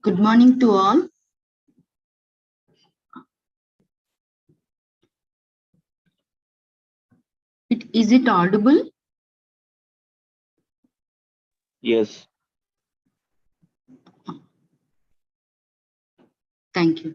Good morning to all. Is it audible? Yes. Thank you.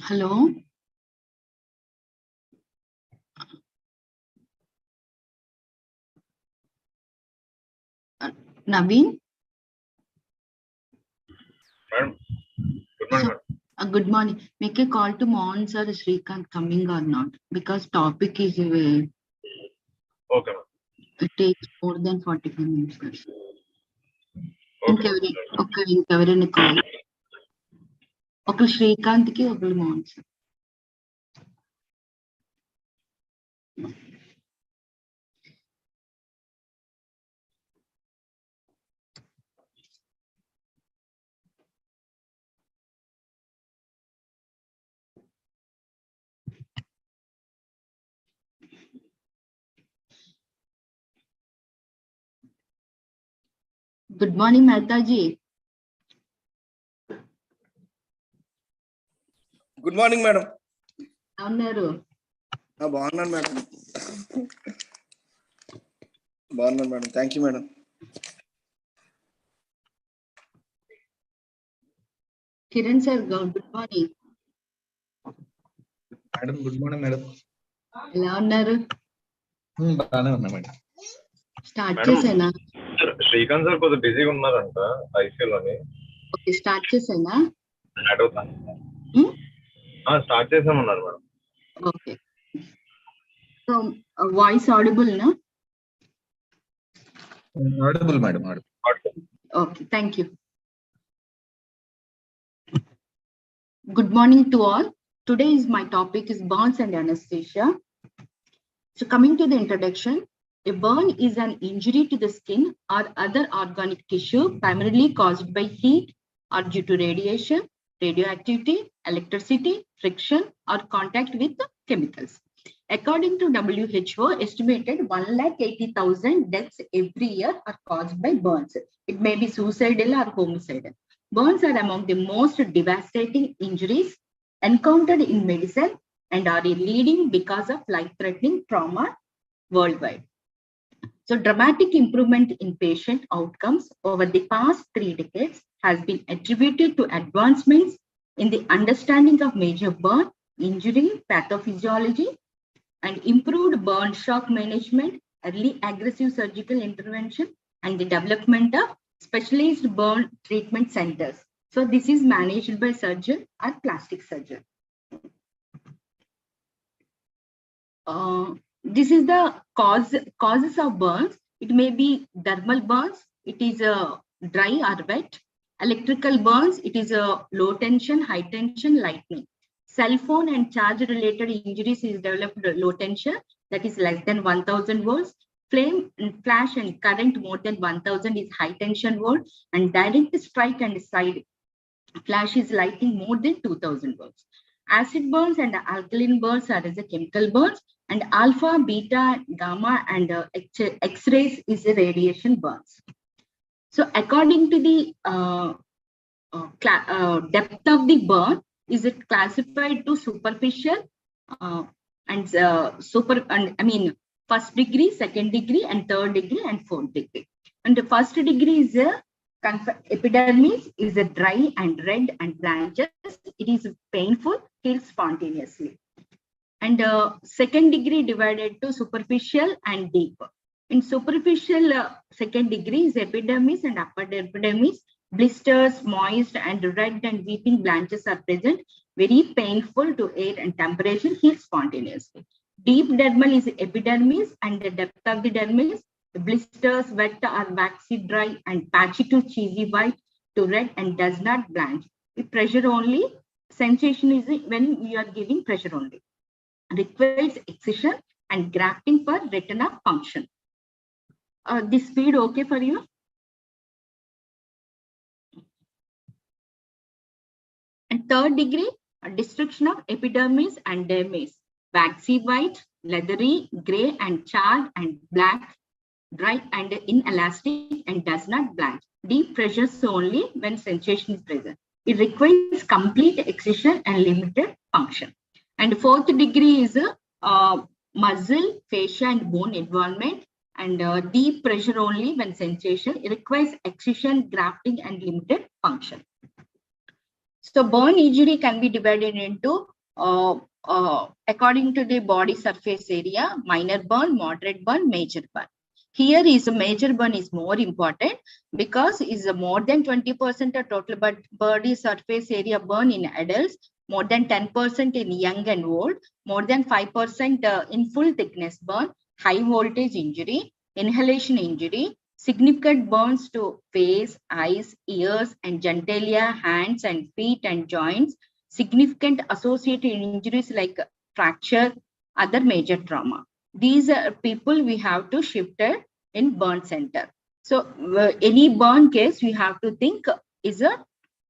Hello. Naveen? Madam, good morning. Good morning. Make a call to Mons or Srikanth coming or not, because topic is Okay, ma'am. it takes more than 45 minutes. Okay. Inkevarini call. Okay, Srikanth ki okay Mons. Good morning, Mehtaji. Good morning, madam. Avunnaru. Bagunnanu, madam. Bagunnanu, madam. Thank you, madam. Kiran sir, good morning. Madam, good morning, madam. ఎలా ఉన్నారు? బాగానే ఉన్నా madam. Start చేసేనా? Srikanth sir కొంచెం బిజీగా ఉన్నారంట ఐసీయూలోని. Okay, start చేసేనా? స్టార్ట్ చేసామన్నారు madam. Okay. So voice audible నా? Audible, madam. Audible. Okay, thank you. Good morning to all. Today is my topic is burns and anesthesia. So coming to the introduction, a burn is an injury to the skin or other organic tissue primarily caused by heat or due to radiation, radioactivity, electricity, friction, or contact with the chemicals. According to WHO, estimated 180,000 deaths every year are caused by burns. It may be suicidal or homicidal. Burns are among the most devastating injuries encountered in medicine and are a leading because of life-threatening trauma worldwide. So dramatic improvement in patient outcomes over the past 3 decades has been attributed to advancements in the understanding of major burn, injury, pathophysiology, and improved burn shock management, early aggressive surgical intervention, and the development of specialized burn treatment centers. So this is managed by surgeon or plastic surgeon. This is the causes of burns. It may be thermal burns. It is a dry or wet. Electrical burns. It is a low tension, high tension, lightning. Cell phone and charge related injuries is developed low tension, that is less than 1000 volts. Flame and flash and current more than 1000 is high tension volt, and direct strike and side flash is lighting more than 2000 volts. Acid burns and alkaline burns are as a chemical burns, and alpha, beta, gamma, and X-rays is a radiation burns. So according to the depth of the burn, is it classified to superficial first degree, second degree, and third degree, and fourth degree. And the first degree is a epidermis is a dry and red and branches. It is painful, heals spontaneously. And second degree divided to superficial and deep. In superficial, second degree is epidermis and upper epidermis. Blisters, moist and red and weeping blanches are present, very painful to air and temperature, heal spontaneously. Deep dermal is epidermis and the depth of the dermis. The blisters, wet or waxy dry and patchy to cheesy white to red and does not blanch. With pressure only, sensation is when you are giving pressure only. Requires excision and grafting for retina function. This speed okay for you? And third degree, destruction of epidermis and dermis. Waxy white, leathery, gray and charred and black, dry and inelastic and does not blanch. Deep pressures only when sensation is present. It requires complete excision and limited function. And fourth degree is muscle, fascia and bone involvement, and deep pressure only when sensation. It requires excision, grafting and limited function. So burn injury can be divided into according to the body surface area: minor burn, moderate burn, major burn. Here is a major burn is more important because is more than 20% of total body surface area burn in adults, more than 10% in young and old, more than 5% in full thickness burn, high voltage injury, inhalation injury, significant burns to face, eyes, ears and genitalia, hands and feet and joints, significant associated injuries like fracture, other major trauma. These are people we have to shift in burn center. So any burn case we have to think is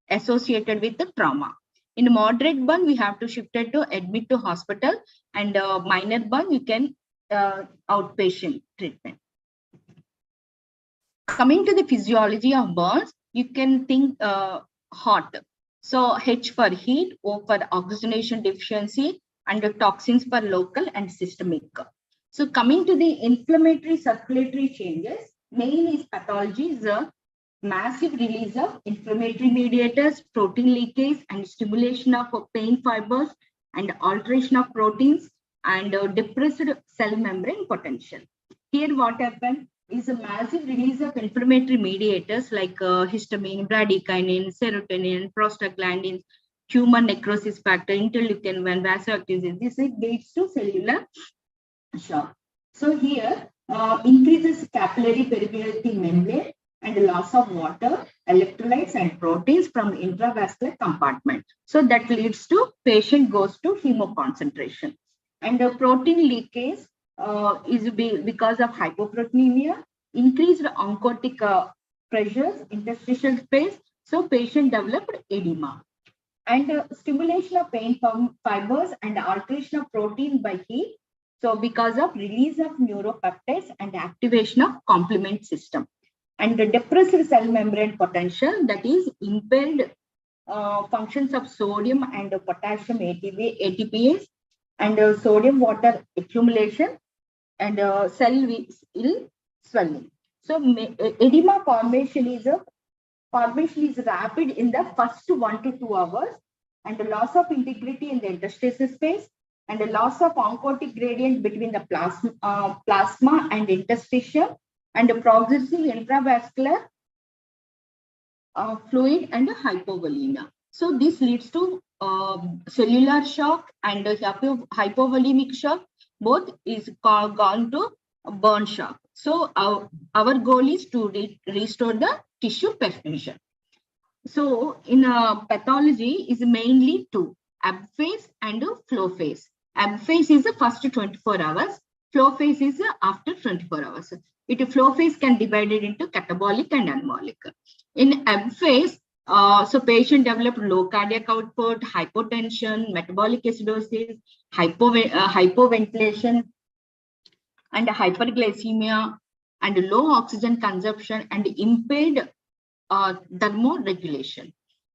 associated with the trauma. In moderate burn, we have to shift it to admit to hospital, and minor burn, you can outpatient treatment. Coming to the physiology of burns, you can think hot. So H for heat, O for oxygenation deficiency, and the toxins for local and systemic. So coming to the inflammatory circulatory changes, main is pathology is a massive release of inflammatory mediators, protein leakage and stimulation of pain fibers and alteration of proteins and depressed cell membrane potential. Here what happened is a massive release of inflammatory mediators like histamine, bradykinin, serotonin, prostaglandins, tumor necrosis factor, interleukin-1, vasoactivity. This leads to cellular shock. So here increases capillary permeability membrane and loss of water, electrolytes and proteins from intravascular compartment. So that leads to patient goes to hemoconcentration. And the protein leakage is because of hypoproteinemia, increased oncotic pressures, interstitial space. So patient developed edema. And stimulation of pain fibers and alteration of protein by heat. So because of release of neuropeptides and activation of complement system. And the depressed cell membrane potential, that is impaired functions of sodium and potassium ATPase and sodium water accumulation and cell swelling. So edema formation is rapid in the first 1 to 2 hours, and the loss of integrity in the interstitial space, and the loss of oncotic gradient between the plasma and interstitium, and the progressive intravascular fluid and hypovolemia. So this leads to cellular shock and hypovolemic shock. Both is gone to burn shock. So our goal is to restore the tissue perfusion. So in pathology is mainly two: ebb phase and flow phase. Ebb phase is the first 24 hours. Flow phase is after 24 hours. Flow phase can be divided into catabolic and anabolic. In ebb phase, so patient developed low cardiac output, hypotension, metabolic acidosis, hypoventilation, and hyperglycemia, and low oxygen consumption, and impaired thermoregulation.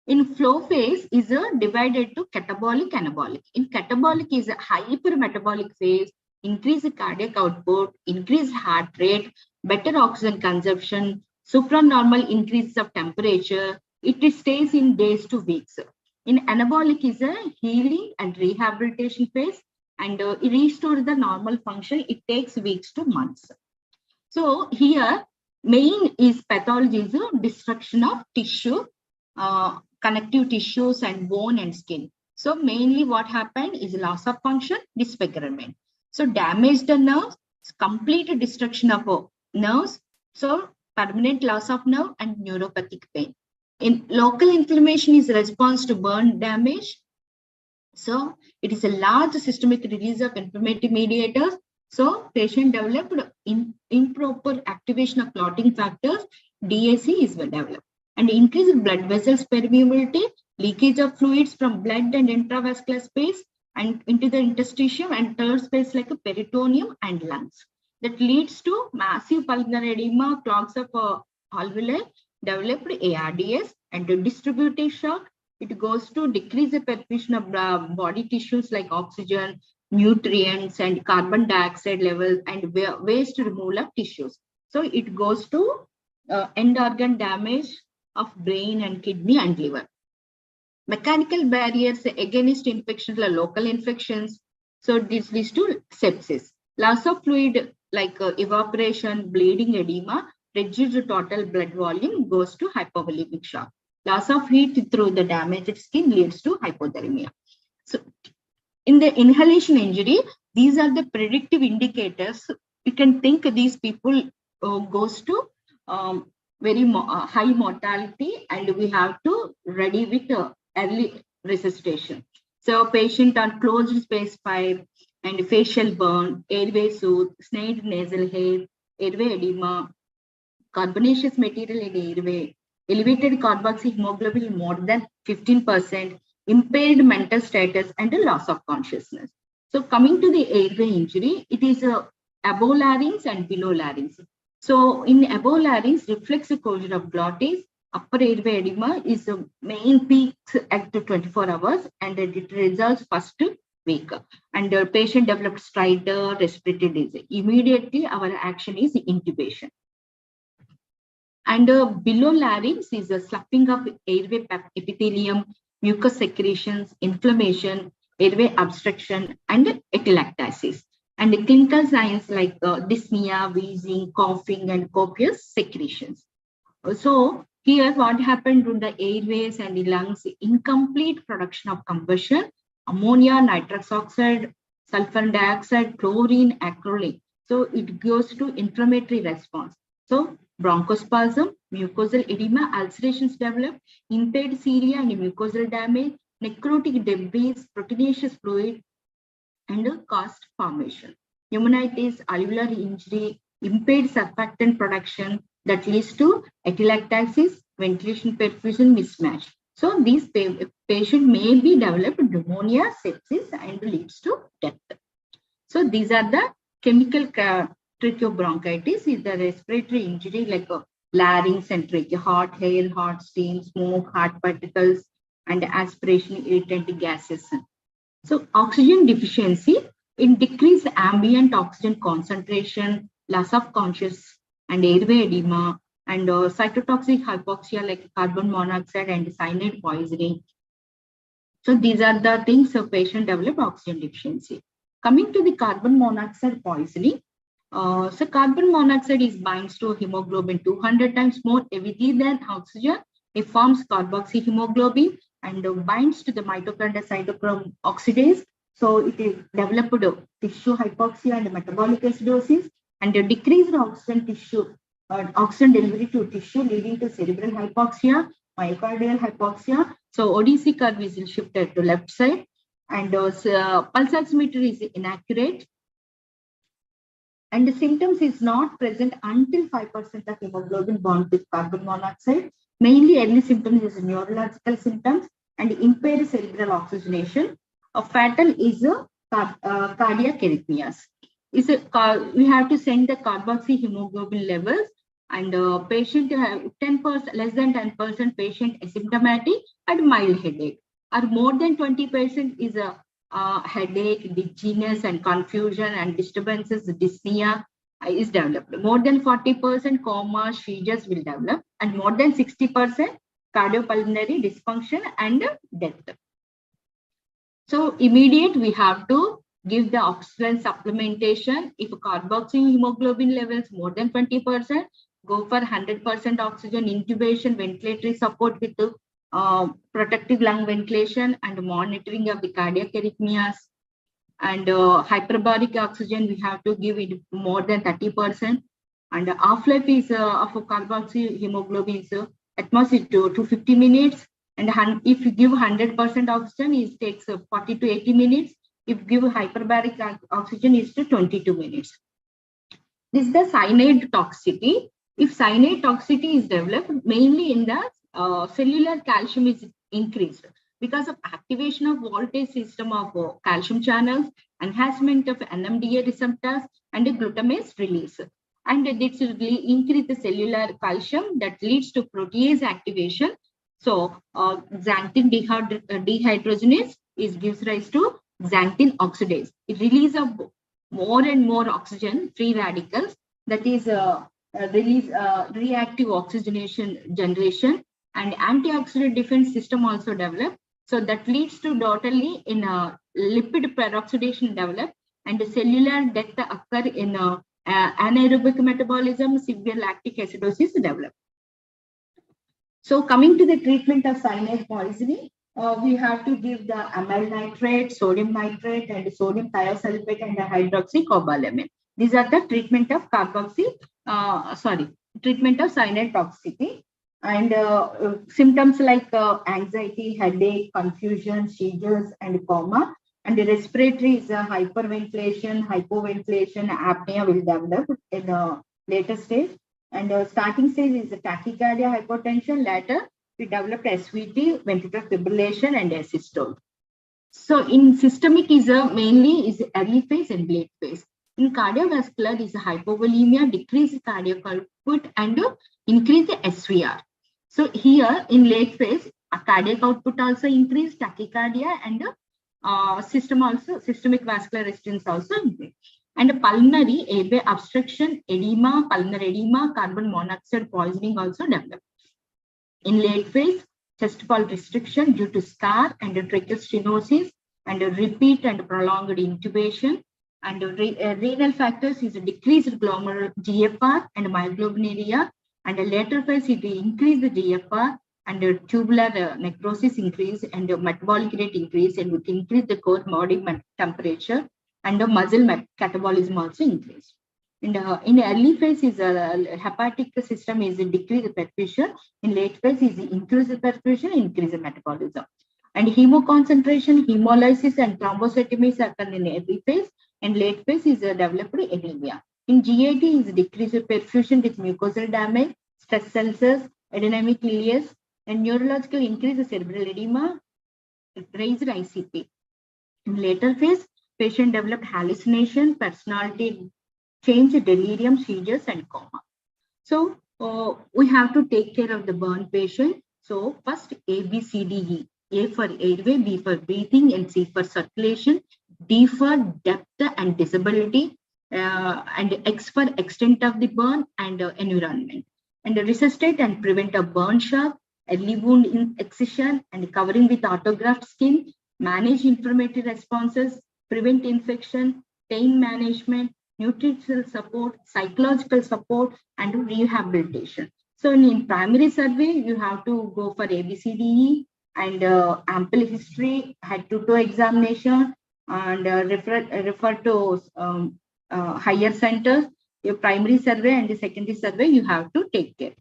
In flow phase is divided to catabolic, anabolic. In catabolic is a hypermetabolic phase, increased cardiac output, increased heart rate, better oxygen consumption, supranormal increase of temperature. It stays in days to weeks. In anabolic is a healing and rehabilitation phase, and restore the normal function. It takes weeks to months. So here, main is pathology is destruction of tissue, connective tissues and bone and skin. So mainly what happened is loss of function, disfigurement. So damage the nerves, complete destruction of nerves. So permanent loss of nerve and neuropathic pain. In local inflammation is response to burn damage. So it is a large systemic release of inflammatory mediators. So patient developed improper activation of clotting factors, DAC is developed. And increased blood vessels permeability, leakage of fluids from blood and intravascular space and into the interstitium and third space like a peritoneum and lungs. That leads to massive pulmonary edema, clogs of alveoli, developed ARDS and distributed shock. It goes to decrease the perfusion of body tissues like oxygen, nutrients and carbon dioxide levels and waste removal of tissues. So it goes to end organ damage of brain and kidney and liver. Mechanical barriers against infections like local infections. So this leads to sepsis. Loss of fluid like evaporation, bleeding, edema, reduced total blood volume goes to hypovolemic shock. Loss of heat through the damaged skin leads to hypothermia. So in the inhalation injury, these are the predictive indicators. You can think these people goes to very high mortality, and we have to ready with early resuscitation. So patient on closed space pipe and facial burn, airway soothe, snared nasal hair, airway edema, carbonaceous material in airway, elevated carboxyhemoglobin more than 15%, impaired mental status, and a loss of consciousness. So coming to the airway injury, it is above larynx and below larynx. So in above larynx, reflex closure of glottis, upper airway edema is the main peak at 24 hours and it results first week. And the patient developed stridor, respiratory disease. Immediately our action is intubation. And below larynx is a sloughing of airway epithelium, mucus secretions, inflammation, airway obstruction, and atelectasis. And the clinical signs like dyspnea, wheezing, coughing, and copious secretions. So here what happened to the airways and the lungs, incomplete production of combustion, ammonia, nitrous oxide, sulfur dioxide, chlorine, acrolein. So it goes to inflammatory response. So bronchospasm, mucosal edema, ulcerations develop, impaired cilia and mucosal damage, necrotic debris, proteinaceous fluid, and cast formation. Pneumonitis, alveolar injury, impaired surfactant production that leads to atelectasis, ventilation perfusion mismatch. So these patient may be developed pneumonia, sepsis, and leads to death. So these are the chemical tracheobronchitis is the respiratory injury like larynx and trachea, hot hair, hot steam, smoke, hot particles, and aspiration irritant gases. So oxygen deficiency in decreased ambient oxygen concentration, loss of conscious and airway edema, and cytotoxic hypoxia like carbon monoxide and cyanide poisoning. So these are the things a patient develop oxygen deficiency. Coming to the carbon monoxide poisoning, so carbon monoxide is binds to hemoglobin 200 times more heavily than oxygen. It forms carboxyhemoglobin and binds to the mitochondrial cytochrome oxidase. So it is developed tissue hypoxia and metabolic acidosis and a decreased oxygen tissue, oxygen delivery to tissue leading to cerebral hypoxia, myocardial hypoxia. So ODC curve is shifted to left side and pulse oximeter is inaccurate. And the symptoms is not present until 5% of hemoglobin bound with carbon monoxide. Mainly early symptoms is neurological symptoms and impaired cerebral oxygenation. A fatal is cardiac arrhythmias. We have to send the carboxyhemoglobin levels and patient 10%, less than 10% patient asymptomatic and mild headache. Or more than 20% is a headache, dizziness and confusion and disturbances, dyspnea is developed. More than 40% coma, seizures will develop and more than 60% cardiopulmonary dysfunction and death. So immediate we have to give the oxygen supplementation. If carboxyhemoglobin levels more than 20%, go for 100% oxygen intubation, ventilatory support with protective lung ventilation and monitoring of the cardiac arrhythmias. And hyperbaric oxygen, we have to give it more than 30%. And half-life is of carboxyhemoglobin is atmosphere to 50 minutes. And if you give 100% oxygen, it takes 40 to 80 minutes. If you give hyperbaric oxygen, it's to 22 minutes. This is the cyanide toxicity. If cyanide toxicity is developed, mainly in the cellular calcium is increased because of activation of voltage system of calcium channels, enhancement of NMDA receptors, and glutamase release. And this will increase the cellular calcium that leads to protease activation. So xanthine dehydrogenase gives rise to xanthine oxidase. It releases more and more oxygen, free radicals, that is reactive oxygenation generation, and antioxidant defense system also develop. So that leads to totally in lipid peroxidation develop, and the cellular death occur in anaerobic metabolism, severe lactic acidosis develop. So coming to the treatment of cyanide poisoning, we have to give the amyl nitrate, sodium nitrate, and sodium thiosulfate and hydroxycobalamin. These are the treatment of treatment of cyanide toxicity. And symptoms like anxiety, headache, confusion, seizures, and coma. And the respiratory is hyperventilation, hypoventilation, apnea will develop in a later stage. And starting stage is tachycardia, hypotension. Later, we develop SVT, ventricular fibrillation, and asystole. So in systemic is mainly is early phase and late phase. In cardiovascular is hypovolemia, decrease cardiac output, and increase the SVR. So here in late phase, cardiac output also increase, tachycardia, and systemic vascular resistance also increase. And pulmonary airway obstruction, edema, pulmonary edema, carbon monoxide poisoning also develop. In late phase, chest wall restriction due to scar and tracheal stenosis, and repeat and prolonged intubation. And renal factors is a decreased glomerular GFR and myoglobinuria. And a later phase, it increase the GFR and tubular necrosis increase, and metabolic rate increase, and with increase the core body temperature, and the muscle catabolism also increase. In early phase is hepatic system is decreased perfusion. In late phase is increased perfusion, increased metabolism. And hemoconcentration, hemolysis, and thrombocytomies occur in early phase, and late phase is developed anemia. In GAT is decreased perfusion with mucosal damage, stress ulcers, adenemic ileus, and neurological increase cerebral edema, raised ICP. In later phase, patient developed hallucination, personality change, delirium, seizures, and coma. So we have to take care of the burn patient. So first A, B, C, D, E. A for airway, B for breathing, and C for circulation, D for depth and disability, and X for extent of the burn and environment. And resuscitate and prevent a burn shock, early wound excision, and covering with autograft skin, manage inflammatory responses, prevent infection, pain management, nutritional support, psychological support, and rehabilitation. So in primary survey, you have to go for ABCDE and ample history, head-to-toe examination, and refer to higher centers. Your primary survey and the secondary survey, you have to take care.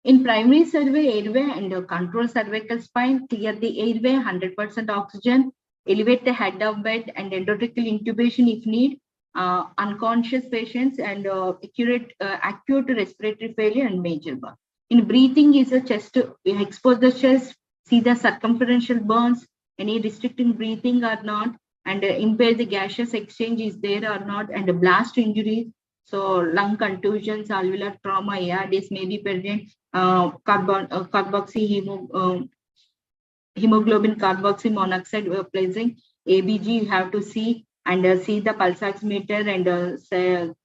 In primary survey, airway and control cervical spine, clear the airway, 100% oxygen, elevate the head of bed, and endotracheal intubation if need, unconscious patients, and acute respiratory failure and major burn. In breathing is a chest, expose the chest, see the circumferential burns, any restricting breathing or not, and impair the gaseous exchange is there or not, and blast injuries. So lung contusions, alveolar trauma, ARDS may be present, hemoglobin carboxy monoxide placing, ABG you have to see, and see the pulse oximeter, and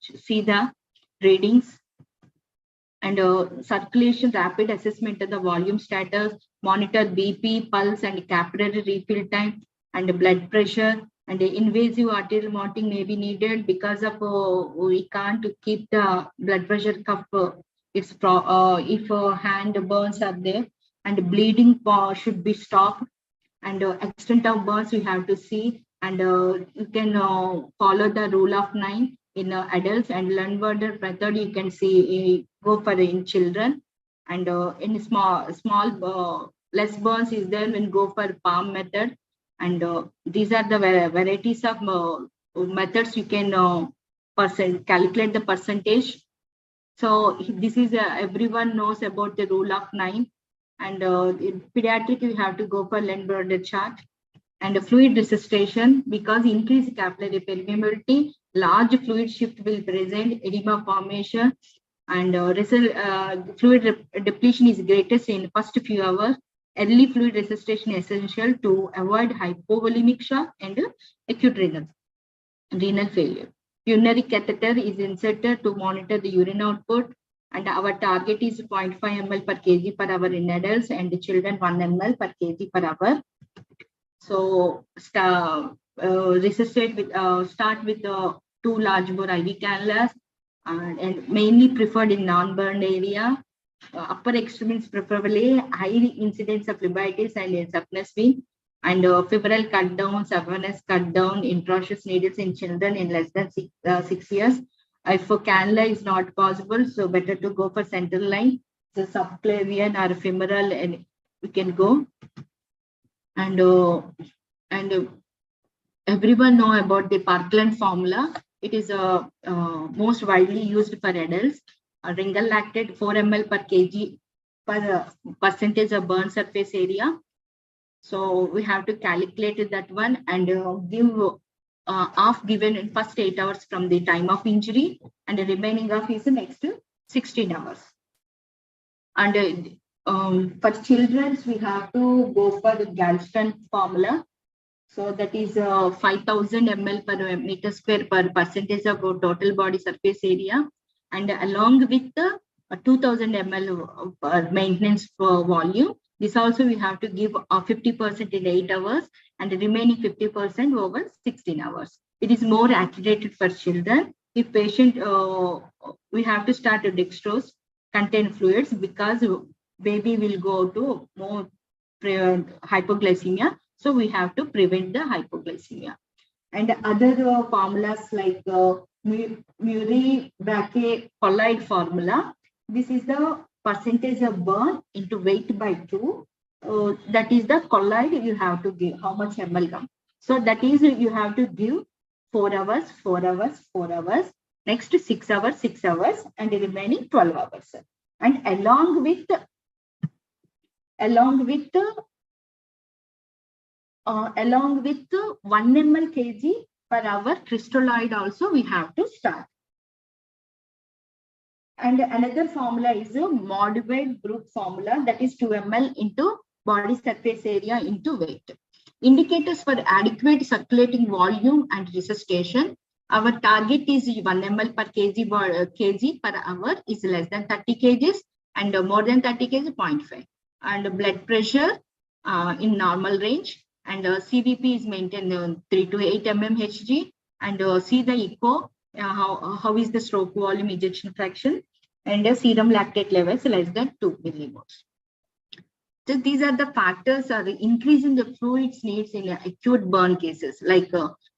see the readings, and circulation rapid assessment of the volume status, monitor BP, pulse, and capillary refill time, and blood pressure, And the invasive arterial monitoring may be needed because of we can't keep the blood pressure cuff. If hand burns are there and bleeding should be stopped, and extent of burns we have to see, and you can follow the rule of 9 in adults, and Lundberger method you can see go for in children, and in small less burns is there when go for palm method, and these are the varieties of methods you can calculate the percentage. So this is everyone knows about the rule of 9, and in pediatric you have to go for Lundberger chart. And fluid resuscitation, because increased capillary permeability, large fluid shift will present edema formation, and fluid depletion is greatest in first few hours. Early fluid resuscitation is essential to avoid hypovolemic shock and acute renal failure. Urinary catheter is inserted to monitor the urine output, and our target is 0.5 ml per kg per hour in adults, and children 1 ml per kg per hour. So resuscitate with start with 2 large bore IV cannulas, and mainly preferred in non-burned area. Upper extremities preferably, high incidence of phlebitis and saphenous vein, and febrile cut down, saphenous cut down, intraosseous needles in children in less than 6 years. If a cannula is not possible, so better to go for central line, so subclavian or femoral, and we can go. And everyone know about the Parkland formula. It is most widely used for adults. Ringal lactate 4 ml per kg per percentage of burn surface area. So we have to calculate that one, and give half given in first 8 hours from the time of injury, and the remaining half is the next 16 hours. And for children, we have to go for the Galston formula. So that is 5,000 ml per meter square per percentage of total body surface area, and along with the 2,000 ml per maintenance volume. This also we have to give 50% in 8 hours, and the remaining 50% over 16 hours. It is more accurate for children. If patient, we have to start a dextrose contain fluids, because baby will go to more hypoglycemia. So we have to prevent the hypoglycemia. And other formulas like Murray-Brachet collide formula. This is the percentage of burn into weight by 2. That is the collide you have to give, how much ml. So that is you have to give 4 hours, 4 hours, 4 hours, next 6 hours, 6 hours, and the remaining 12 hours. And along with 1 ml kg per hour crystalloid also we have to start. And another formula is a modified group formula, that is 2 ml into body surface area into weight. Indicators for adequate circulating volume and resuscitation. Our target is 1 ml per kg per hour is less than 30 kgs, and more than 30 kg 0.5. And blood pressure in normal range, and CVP is maintained 3 to 8 mmHg, and see the echo, how is the stroke volume ejection fraction, and serum lactate levels less than 2 millimoles. So these are the factors are increasing the fluids needs in acute burn cases like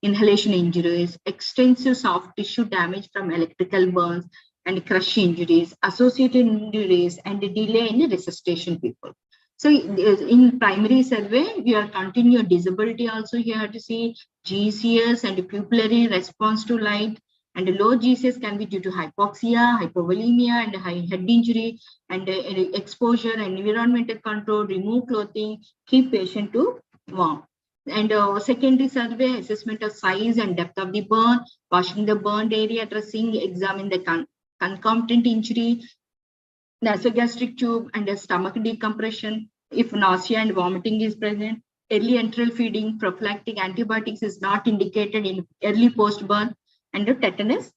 inhalation injuries, extensive soft tissue damage from electrical burns, and crush injuries, associated injuries, and the delay in resuscitation people. So in primary survey, we are continued disability also here to see GCS and pupillary response to light, and low GCS can be due to hypoxia, hypovolemia, and high head injury, and exposure and environmental control, remove clothing, keep patient to warm. And secondary survey, assessment of size and depth of the burn, washing the burned area, dressing, examine the concomitant injury, nasogastric tube, and a stomach decompression. If nausea and vomiting is present, early enteral feeding, prophylactic antibiotics is not indicated in early post-burn, and the tetanus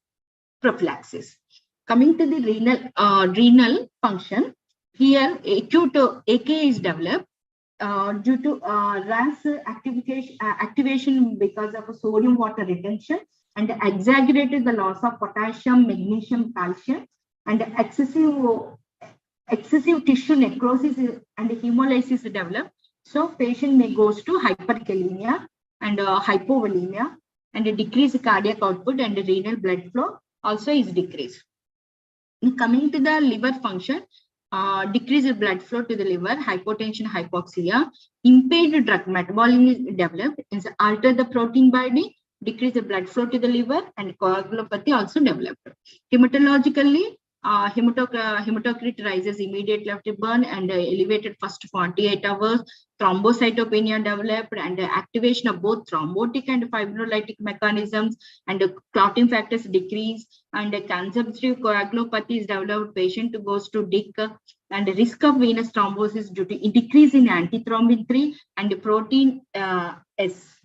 prophylaxis. Coming to the renal function, here acute AK is developed. due to RAS activation because of sodium water retention, and exaggerated the loss of potassium, magnesium, calcium, and excessive tissue necrosis and hemolysis develop. So patient may goes to hyperkalemia and hypovolemia, and a decreased cardiac output and renal blood flow also is decreased. Coming to the liver function, decreased blood flow to the liver, hypotension, hypoxia, impaired drug metabolism is developed, is alter the protein binding, decrease the blood flow to the liver, and coagulopathy also developed. Hematologically, hematocrit rises immediately after burn and elevated first 48 hours. Thrombocytopenia developed and activation of both thrombotic and fibrolytic mechanisms, and clotting factors decrease, and consumptive coagulopathy is developed. Patient goes to DIC, and risk of venous thrombosis due to decrease in antithrombin 3 and protein S.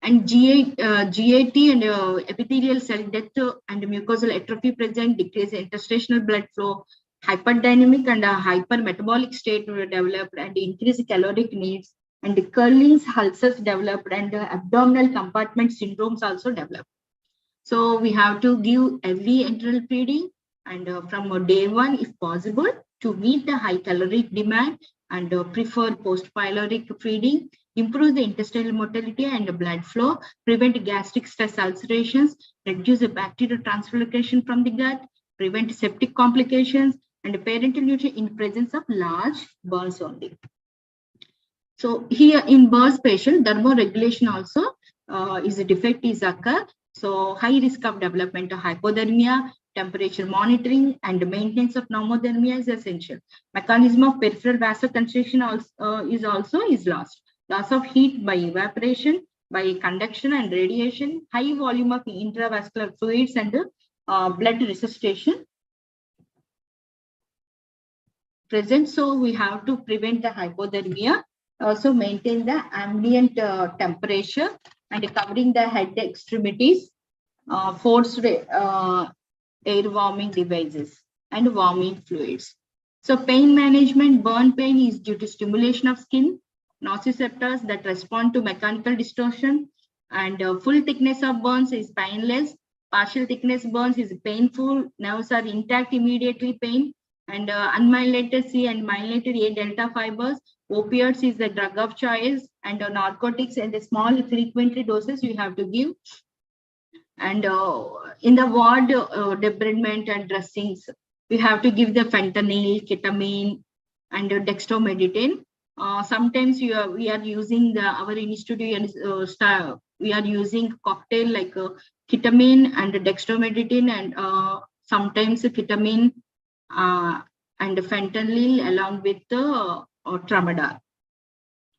And GAT and epithelial cell death and mucosal atrophy present, decrease interstitial blood flow, hyperdynamic and hypermetabolic state developed, and increased caloric needs, and curling ulcers developed, and abdominal compartment syndromes also developed. So we have to give every enteral feeding, and from day one, if possible, to meet the high caloric demand, and prefer post-pyloric feeding, improve the intestinal motility and blood flow, prevent gastric stress ulcerations, reduce the bacterial translocation from the gut, prevent septic complications, and parenteral nutrition in presence of large burns only. So here in burns patient, thermoregulation also is a defect is occur. So high risk of development of hypothermia, temperature monitoring and maintenance of normothermia is essential. Mechanism of peripheral vasoconstriction also is lost. Loss of heat by evaporation, by conduction and radiation, high volume of intravascular fluids and blood resuscitation present. So we have to prevent the hypothermia, also maintain the ambient temperature, and covering the head extremities, forced air warming devices and warming fluids. So pain management, burn pain is due to stimulation of skin, nociceptors that respond to mechanical distortion, and full thickness of burns is painless, partial thickness burns is painful, nerves are intact immediately pain, and unmyelinated C and myelinated A delta fibers. Opioids is the drug of choice, and narcotics and the small frequently doses you have to give. And in the ward debridement and dressings, we have to give the fentanyl, ketamine, and dextromethorphan. Sometimes we are using our institute we are using cocktail like ketamine and dextromethorphan, and sometimes ketamine and fentanyl along with tramadol.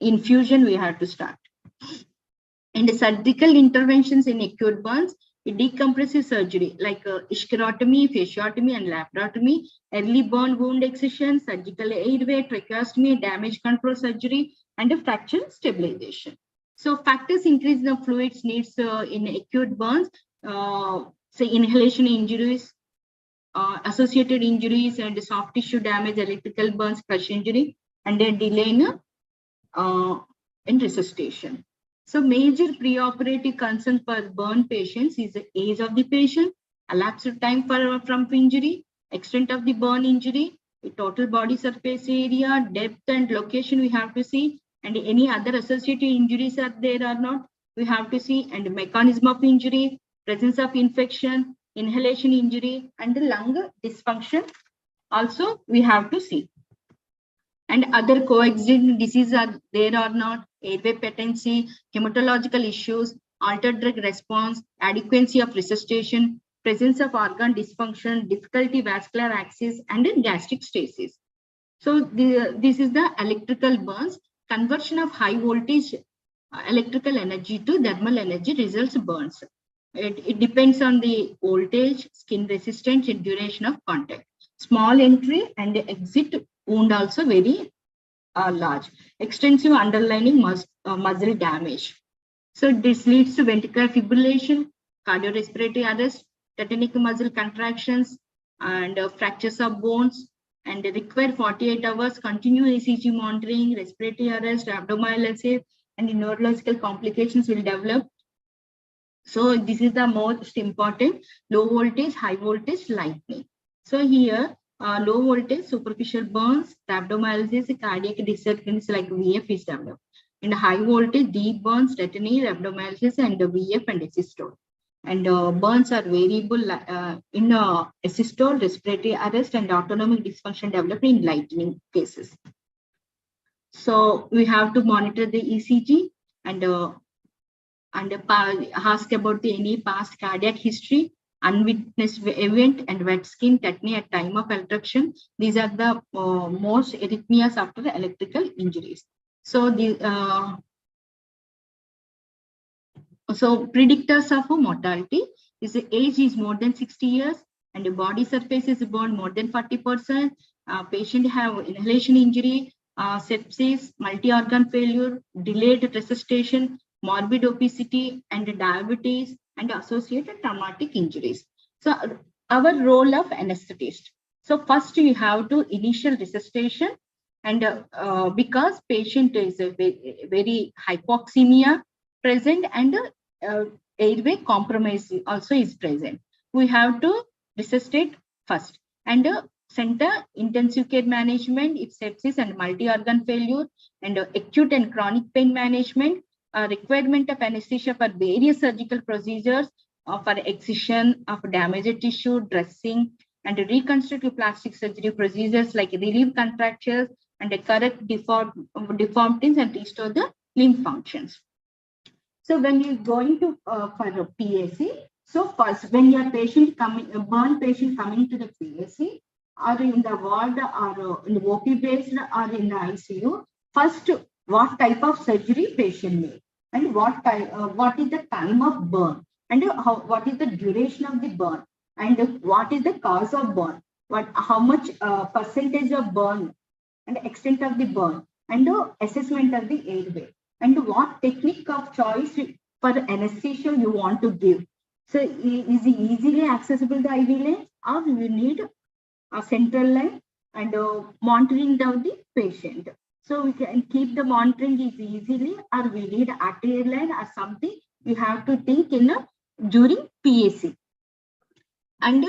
Infusion we have to start. And surgical interventions in acute burns, decompressive surgery like ischiotomy, fasciotomy, and laparotomy, early burn wound excision, surgical airway, tracheostomy, damage control surgery, and fracture stabilization. So factors increase the fluids needs in acute burns, say inhalation injuries, associated injuries, and soft tissue damage, electrical burns, crush injury, and then delay in resuscitation. So major preoperative concern for burn patients is the age of the patient, elapsed time from injury, extent of the burn injury, the total body surface area, depth and location we have to see, and any other associated injuries are there or not, we have to see, and mechanism of injury, presence of infection, inhalation injury, and the lung dysfunction also we have to see. And other coexisting diseases are there or not, airway patency, hematological issues, altered drug response, adequacy of resuscitation, presence of organ dysfunction, difficulty vascular access, and gastric stasis. So this is the electrical burns. Conversion of high voltage electrical energy to thermal energy results burns. It depends on the voltage, skin resistance, and duration of contact. Small entry and exit wound also very large. Extensive underlying muscle damage. So this leads to ventricular fibrillation, cardiorespiratory arrest, tetanic muscle contractions, and fractures of bones, and require 48 hours continuous ECG monitoring, respiratory arrest, abdominal essay, and neurological complications will develop. So this is the most important: low voltage, high voltage, lightning. So here, low voltage superficial burns, rhabdomyolysis, cardiac disturbance like VF is developed. And high voltage deep burns, tetany, rhabdomyolysis, and VF and asystole. And burns are variable in asystole, respiratory arrest, and autonomic dysfunction developed in lightning cases. So we have to monitor the ECG and ask about any past cardiac history, unwitnessed event, and wet skin, tetany at time of electrocution. These are the most arrhythmias after electrical injuries. So predictors of mortality is the age is more than 60 years, and the body surface is burned more than 40%. Patient have inhalation injury, sepsis, multi-organ failure, delayed resuscitation, morbid obesity, and diabetes, and associated traumatic injuries. So our role of anesthetist. So first you have to initial resuscitation, and because patient is a very hypoxemia present, and airway compromise also is present, we have to resuscitate first, and center intensive care management if sepsis and multi-organ failure, and acute and chronic pain management, requirement of anesthesia for various surgical procedures, for excision of damaged tissue, dressing, and reconstructive plastic surgery procedures like relieve contractures and correct deformities and restore the limb functions. So when you're going to for a PAC, so first when your patient coming, a burn patient coming to the PAC, or in the ward, or in the OP based, or in the ICU, first what type of surgery patient need, and what is the time of burn, and what is the duration of the burn, and what is the cause of burn, how much percentage of burn, and extent of the burn, and assessment of the airway, and what technique of choice for anesthesia you want to give. So is it easily accessible the IV lane, or you need a central line and monitoring of the patient? So we can keep the monitoring is easily, or we need arterial line or something. You have to think in during PAC. And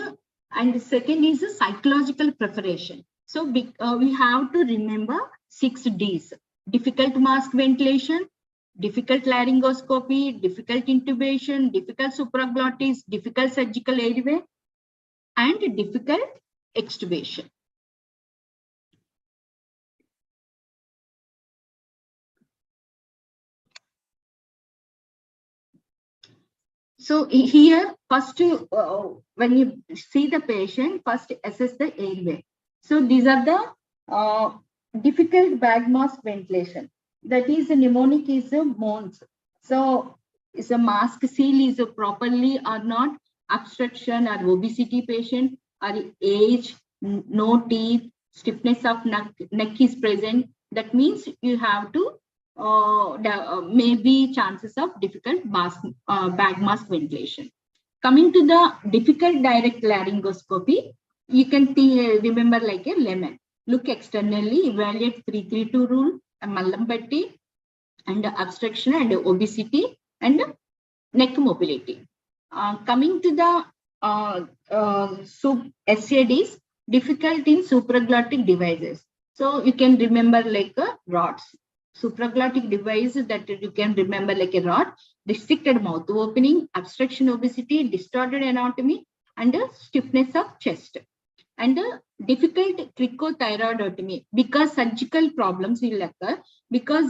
the second is a psychological preparation. So we have to remember 6 Ds: difficult mask ventilation, difficult laryngoscopy, difficult intubation, difficult supraglottis, difficult surgical airway, and difficult extubation. So here, first, when you see the patient, first assess the airway. So these are the difficult bag mask ventilation. That is, pneumonic is a moans. So is a mask seal is properly or not, obstruction or obesity patient, or age, no teeth, stiffness of neck is present. That means you have to maybe chances of difficult bag mask ventilation. Coming to the difficult direct laryngoscopy, you can remember like a lemon. Look externally, evaluate 332 rule, a Mallampatti, and obstruction and obesity and neck mobility. Coming to the SADs, difficult in supraglottic devices. So you can remember like rods. Supraglottic device that you can remember like a rod, restricted mouth opening, obstruction obesity, distorted anatomy, and stiffness of chest. And difficult cricothyroidotomy, because surgical problems will occur, because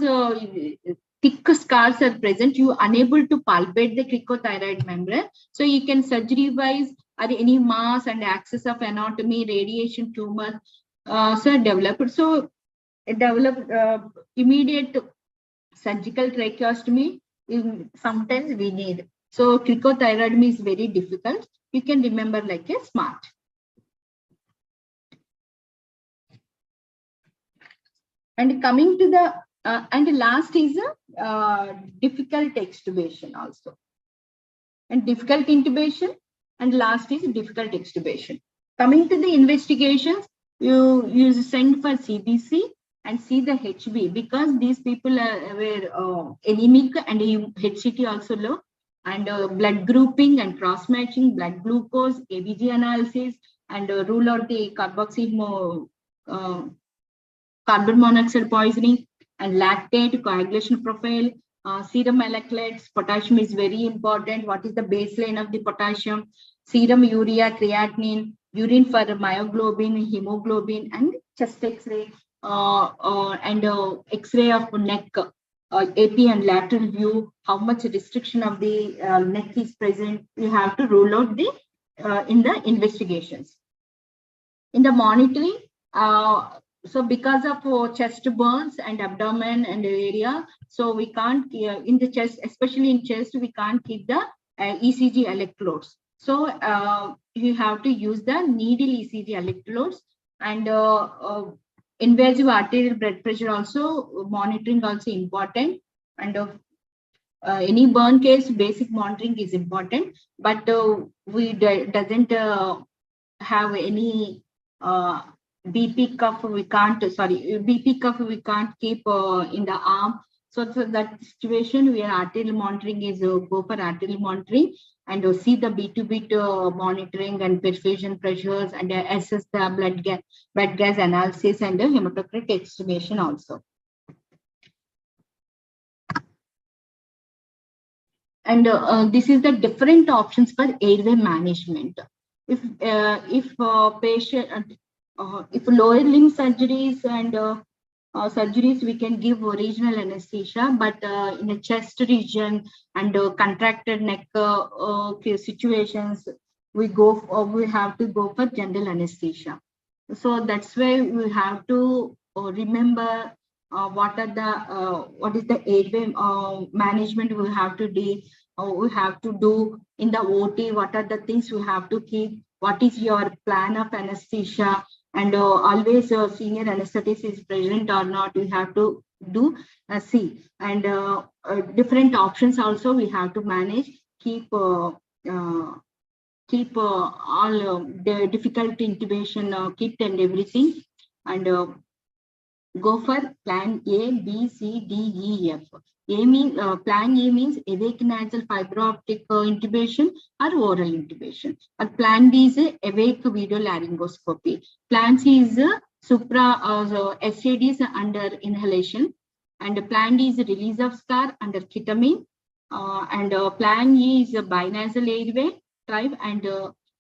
thick scars are present, you are unable to palpate the cricothyroid membrane. So you can surgery wise, or any mass and access of anatomy, radiation tumor, so developed. So developed immediate surgical tracheostomy. Sometimes we need. So cricothyroidotomy is very difficult. You can remember like a SMART. And coming to the and last is a difficult extubation also, and difficult intubation, and last is difficult extubation. Coming to the investigations, You send for CBC and see the HB, because these people were anemic and HCT also low, and blood grouping and cross matching, blood glucose, ABG analysis, and rule out the carbon monoxide poisoning, and lactate coagulation profile, serum electrolytes. Potassium is very important. What is the baseline of the potassium? Serum urea, creatinine, urine for myoglobin, hemoglobin, and chest X-ray, and X-ray of neck, AP and lateral view. How much restriction of the neck is present? You have to rule out the in the investigations. In the monitoring, so because of chest burns and abdomen and area, so we can't in the chest, especially in chest, we can't keep the ECG electrodes. So you have to use the needle ECG electrodes, and invasive arterial blood pressure also monitoring also important. And any burn case, basic monitoring is important, but we doesn't have any BP cuff. We can't, BP cuff we can't keep in the arm. So that situation where arterial monitoring is go for arterial monitoring, and see the beat-to-beat monitoring and perfusion pressures, and assess the blood gas analysis and hematocrit estimation also. And this is the different options for airway management. If patient, if lower limb surgeries and surgeries, we can give regional anesthesia, but in a chest region and contracted neck situations, we have to go for general anesthesia. So that's why we have to remember what is the airway management we have to do. We have to do in the OT. What are the things we have to keep? What is your plan of anesthesia? And always senior anesthetist is present or not, we have to do see. And different options also we have to manage. Keep all the difficult intubation kit and everything, and go for plan A, B, C, D, E, F. Plan A means awake nasal fiber optic intubation or oral intubation. Or plan B is awake video laryngoscopy. Plan C is SADs under inhalation. And plan D is release of scar under ketamine. And plan E is binasal airway drive. And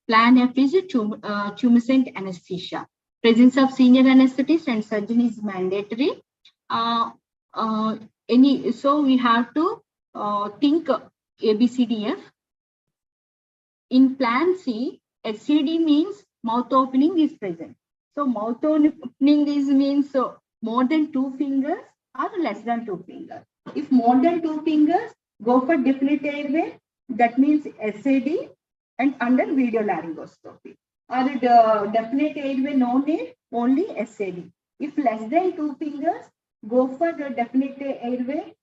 plan F is tumescent anesthesia. Presence of senior anesthetist and surgeon is mandatory. So we have to think ABCDF. In plan C, SCD means mouth opening is present. So mouth opening is means more than 2 fingers or less than 2 fingers. If more than 2 fingers, go for definite airway. That means SAD and under video laryngoscopy. Or the definite airway no need, only SAD. If less than 2 fingers, go for the definite airway.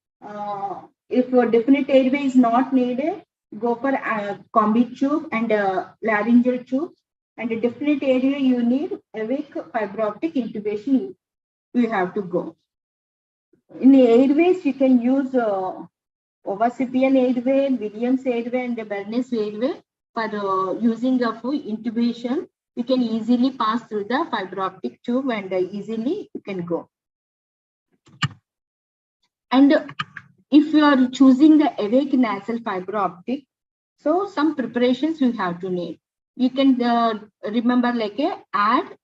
If definite airway is not needed, go for combi tube and laryngeal tube. And the definite airway you need, awake fiber optic intubation, you have to go. In the airways, you can use Ovasipian airway, Williams airway, and the Bernays airway. For using of intubation, you can easily pass through the fiber optic tube and easily you can go. And if you are choosing the awake nasal fiber optic, so some preparations you have to need. You can remember like a add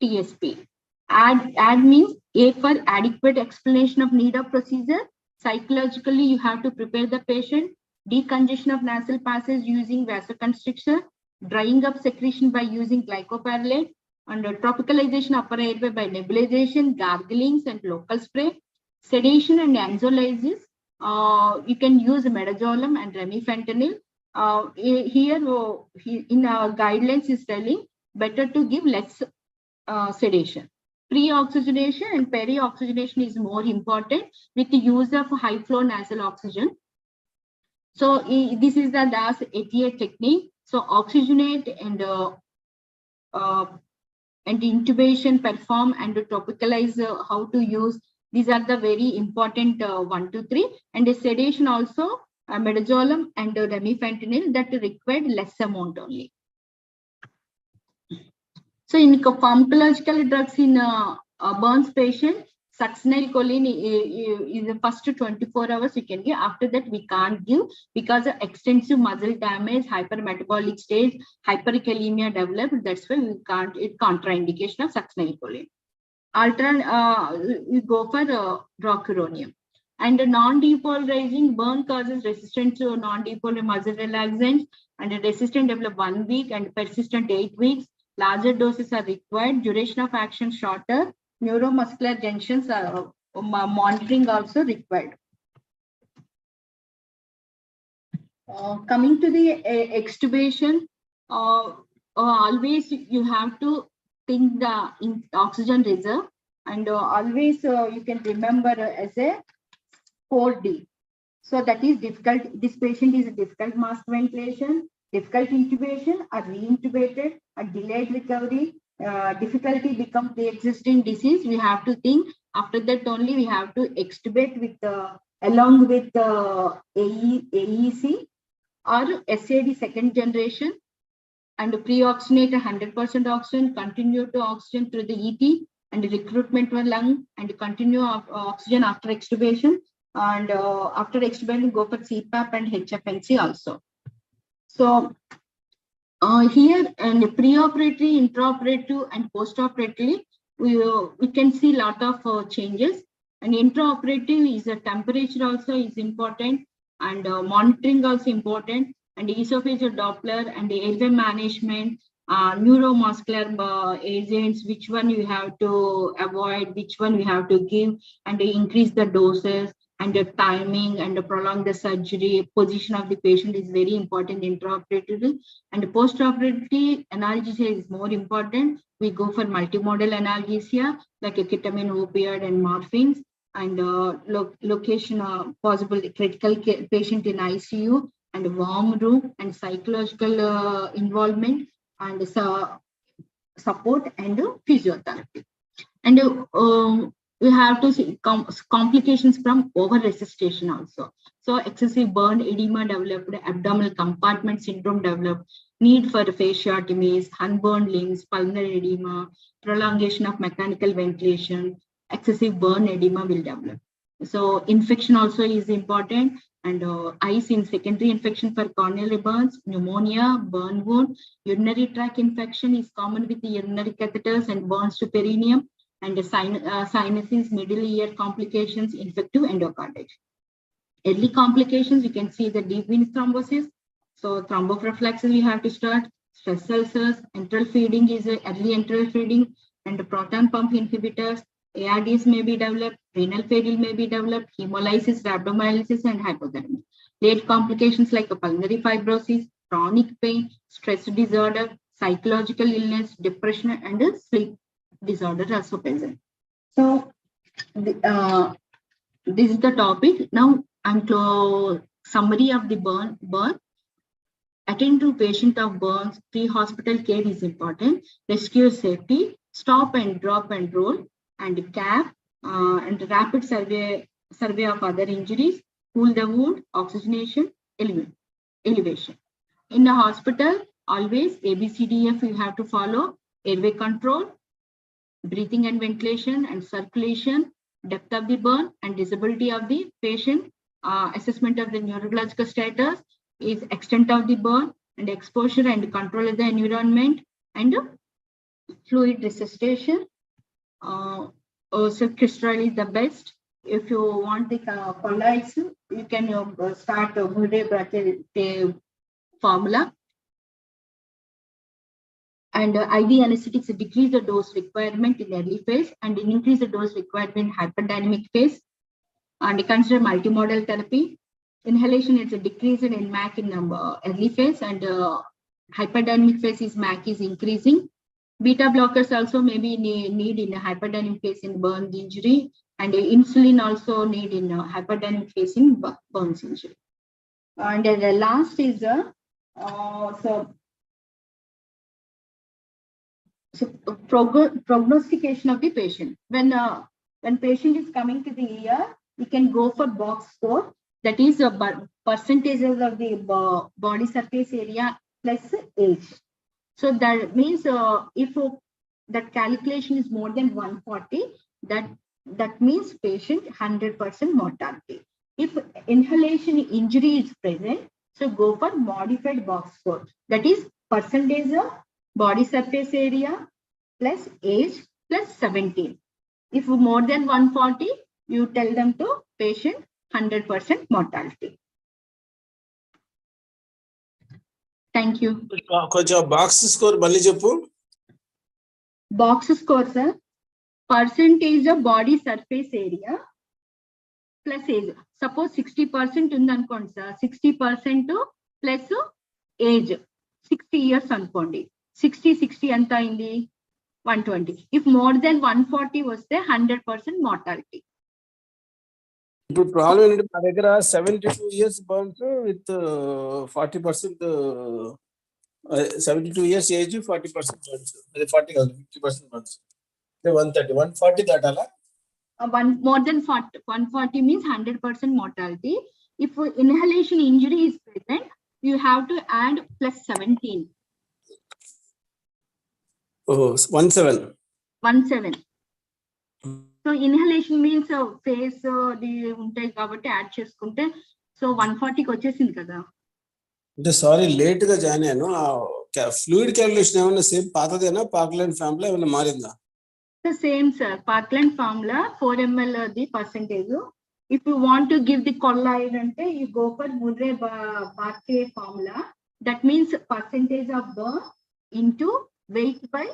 TSP. Add means A for adequate explanation of need of procedure. Psychologically, you have to prepare the patient. Decongestion of nasal passage using vasoconstriction, drying up secretion by using glycopyrrolate, and tropicalization upper airway by nebulization, garglings, and local spray. Sedation and anxiolysis, you can use midazolam and remifentanil. Here in our guidelines is telling better to give less sedation. Pre-oxygenation and peri-oxygenation is more important with the use of high flow nasal oxygen. So this is the DAS 88 technique. So oxygenate and and intubation, perform, and to topicalize, how to use. These are the very important 1 to 3. And the sedation also, midazolam and remifentanil, that required less amount only. So in pharmacological drugs in burns patient, succinylcholine is the first 24 hours you can give. After that, we can't give because of extensive muscle damage, hypermetabolic stage, hyperkalemia developed. That's why we can't. It contraindication of succinylcholine. We go for rocuronium. And non-depolarizing burn causes resistance to non-depolarizing muscle relaxants, and resistant develop 1 week and persistent 8 weeks. Larger doses are required. Duration of action shorter. Neuromuscular junctions are monitoring also required. Coming to the extubation, always you have to think the oxygen reserve, and always you can remember as a 4D. So that is difficult. This patient is a difficult mask ventilation, difficult intubation, or re-intubated, a delayed recovery, difficulty become pre-existing disease. We have to think. After that only we have to extubate with along with AEC or SAD second generation, and pre-oxygenate 100% oxygen, continue to oxygen through the ET, and recruitment for lung, and continue oxygen after extubation. And after extubation, go for CPAP and HFNC also. So here, and pre-operatively, intraoperative, and post-operatively, we can see a lot of changes. And intraoperative is a temperature also is important, and monitoring also important, and esophageal Doppler and the airway management, neuromuscular agents, which one you have to avoid, which one we have to give, and increase the doses, and the timing, and prolong the surgery. Position of the patient is very important intraoperatively. And post-operatively, analgesia is more important. We go for multimodal analgesia like a ketamine, opioid, and morphines, and location possible critical care patient in ICU, and warm room, and psychological involvement, and support, and physiotherapy. And we have to see complications from over resuscitation also. So excessive burn, edema developed, abdominal compartment syndrome developed, need for fasciotomies, unburned limbs, pulmonary edema, prolongation of mechanical ventilation, excessive burn edema will develop. So infection also is important, and ice in secondary infection for coronary burns, pneumonia, burn wound, urinary tract infection is common with the urinary catheters and burns to perineum, and the sinuses, middle ear complications, infective endocarditis. Early complications, you can see the deep venous thrombosis. So thromboprophylaxis we have to start. Stress ulcers, enteral feeding is early enteral feeding, and the proton pump inhibitors. ARDs may be developed, renal failure may be developed, hemolysis, rhabdomyolysis, and hypothermia. Late complications like pulmonary fibrosis, chronic pain, stress disorder, psychological illness, depression, and sleep disorder also present. So this is the topic. Now I'm to summary of the burn. Attend to patient of burns, pre-hospital care is important. Rescue safety, stop and drop and roll, and CAP, and rapid survey of other injuries, cool the wound, oxygenation, elevation. In the hospital, always ABCDF you have to follow: airway control, breathing and ventilation, and circulation, depth of the burn, and disability of the patient, assessment of the neurological status, is extent of the burn, and exposure and control of the environment, and fluid resuscitation. Also, crystal is the best. If you want the colloids, you can start Murray-Brachet formula. And IV anesthetics decrease the dose requirement in early phase, and increase the dose requirement in hyperdynamic phase. And consider multimodal therapy. Inhalation is a decrease in MAC in early phase, and hyperdynamic phase is MAC is increasing. Beta blockers also maybe need in a hyperdynamic phase in burn injury, and insulin also need in a hyperdynamic phase in burns injury. And the last is So prognostication of the patient. When patient is coming to the ER, we can go for box score, that is percentages of the body surface area plus age. So that means if that calculation is more than 140, that means patient 100% mortality. If inhalation injury is present, so go for modified box score, that is percentage of body surface area plus age plus 17. If more than 140, you tell them to patient 100% mortality. Thank you. కొంచెం box score మళ్ళీ చెప్పు. Box score, sir. Percentage of body surface area plus age. Suppose 60% ఉంది అనుకోండి sir, 60% plus age 60 years అనుకోండి. 60 ఎంత అయింది? 120. If more than 140 వస్తే 100% mortality. ఇప్పుడు ప్రాబ్లం ఏంటంటే మా దగ్గర 72 years burns with 40%, 72 years age 40% burns, అది 40 కాదు 50% burns. 130 140 దాటాలా? More than 140 means 100% mortality. If inhalation injury is present, you have to add plus 17. Oh, 17. So inhalation means face the ఉంటాయి కాబట్టి add చేసుకుంటే సో 140కి వచ్చేసింది కదా. అంటే సారీ లేట్ గా join అయ్యాను. ఫ్లూయిడ్ క్యాలిక్యులేషన్ ఏమైనా సేమ్ పాతదేనా? పార్క్లైన్ ఫార్ములా ఏమైనా మారిందా? The same, sir. Parkland formula 4 ml the percentage. If you want to give the colloid, you go for Murray-Barke formula. That means percentage of burn into weight by